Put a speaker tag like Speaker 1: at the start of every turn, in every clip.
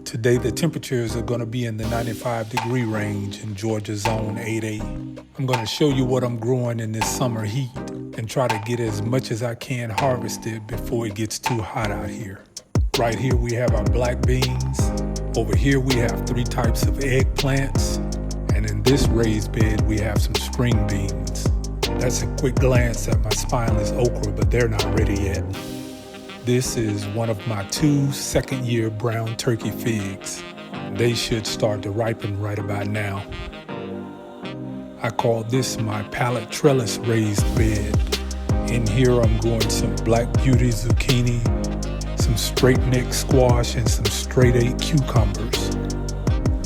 Speaker 1: Today the temperatures are going to be in the 95-degree range in Georgia Zone 8A. I'm going to show you what I'm growing in this summer heat and try to get as much as I can harvested before it gets too hot out here. Right here we have our black beans. Over here we have 3 types of eggplants. And in this raised bed we have some string beans. That's a quick glance at my spineless okra, but they're not ready yet. This is one of my 2 second-year brown turkey figs. They should start to ripen right about now. I call this my pallet trellis raised bed. In here I'm growing some black beauty zucchini, some straight neck squash, and some straight 8 cucumbers.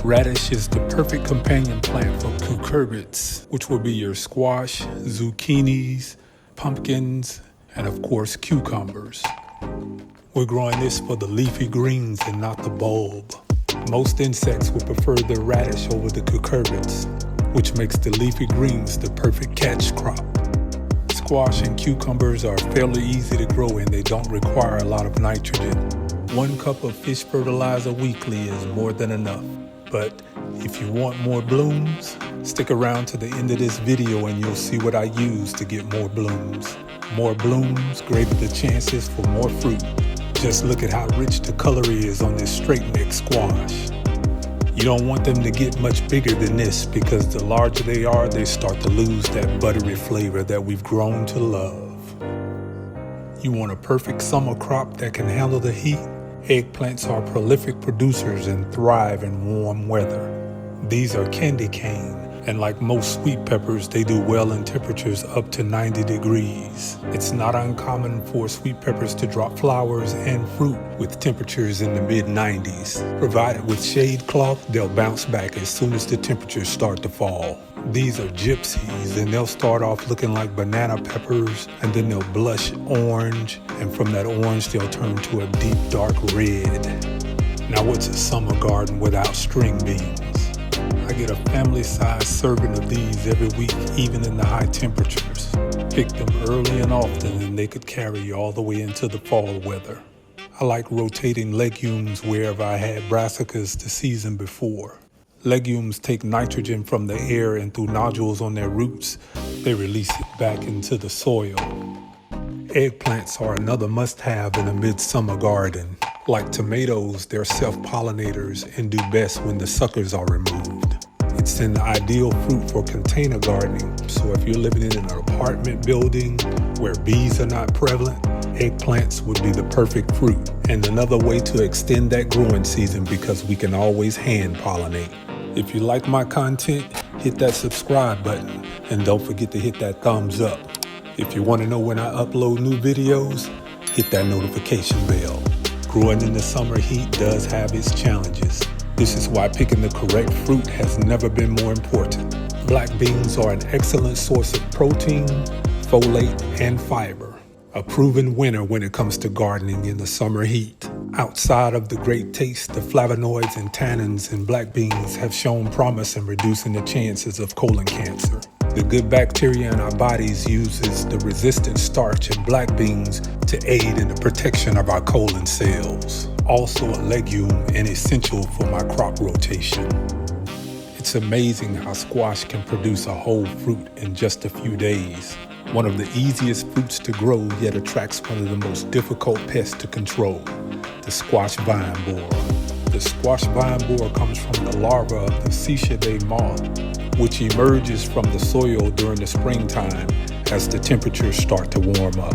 Speaker 1: Radish is the perfect companion plant for cucurbits, which will be your squash, zucchinis, pumpkins, and of course cucumbers. We're growing this for the leafy greens and not the bulb. Most insects would prefer the radish over the cucurbits, which makes the leafy greens the perfect catch crop. Squash and cucumbers are fairly easy to grow and they don't require a lot of nitrogen. 1 cup of fish fertilizer weekly is more than enough. But if you want more blooms, stick around to the end of this video and you'll see what I use to get more blooms. More blooms, greater the chances for more fruit. Just look at how rich the color is on this straight neck squash. You don't want them to get much bigger than this because the larger they are, they start to lose that buttery flavor that we've grown to love. You want a perfect summer crop that can handle the heat? Eggplants are prolific producers and thrive in warm weather. These are candy cane, and like most sweet peppers, they do well in temperatures up to 90 degrees. It's not uncommon for sweet peppers to drop flowers and fruit with temperatures in the mid-90s. Provided with shade cloth, they'll bounce back as soon as the temperatures start to fall. These are gypsies, and they'll start off looking like banana peppers, and then they'll blush orange, and from that orange they'll turn to a deep dark red. Now what's a summer garden without string beans? I get a family-sized serving of these every week, even in the high temperatures. Pick them early and often, and they could carry you all the way into the fall weather. I like rotating legumes wherever I had brassicas the season before. Legumes take nitrogen from the air, and through nodules on their roots, they release it back into the soil. Eggplants are another must-have in a midsummer garden. Like tomatoes, they're self-pollinators and do best when the suckers are removed. It's an ideal fruit for container gardening, so if you're living in an apartment building where bees are not prevalent, eggplants would be the perfect fruit. And another way to extend that growing season because we can always hand pollinate. If you like my content, hit that subscribe button and don't forget to hit that thumbs up. If you want to know when I upload new videos, hit that notification bell. Growing in the summer heat does have its challenges. This is why picking the correct fruit has never been more important. Black beans are an excellent source of protein, folate, and fiber. A proven winner when it comes to gardening in the summer heat. Outside of the great taste, the flavonoids and tannins in black beans have shown promise in reducing the chances of colon cancer. The good bacteria in our bodies uses the resistant starch in black beans to aid in the protection of our colon cells. Also a legume and essential for my crop rotation. It's amazing how squash can produce a whole fruit in just a few days. One of the easiest fruits to grow, yet attracts one of the most difficult pests to control, the squash vine borer. The squash vine borer comes from the larva of the Cichlidae moth, which emerges from the soil during the springtime as the temperatures start to warm up.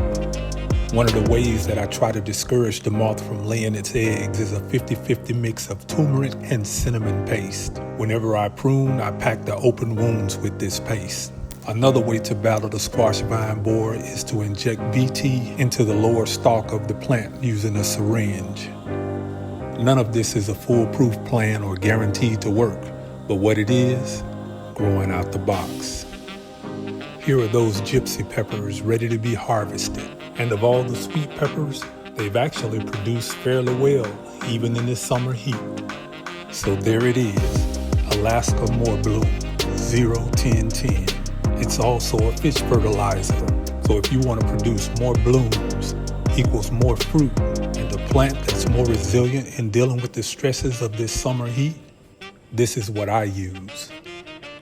Speaker 1: One of the ways that I try to discourage the moth from laying its eggs is a 50-50 mix of turmeric and cinnamon paste. Whenever I prune, I pack the open wounds with this paste. Another way to battle the squash vine borer is to inject BT into the lower stalk of the plant using a syringe. None of this is a foolproof plan or guaranteed to work, but what it is, growing out the box. Here are those gypsy peppers ready to be harvested. And of all the sweet peppers, they've actually produced fairly well, even in this summer heat. So there it is, Alaska More Bloom 0-10-10. It's also a fish fertilizer. So if you want to produce more blooms, equals more fruit, and the plant that's more resilient in dealing with the stresses of this summer heat? This is what I use,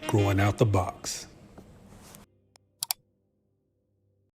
Speaker 1: growing out the box.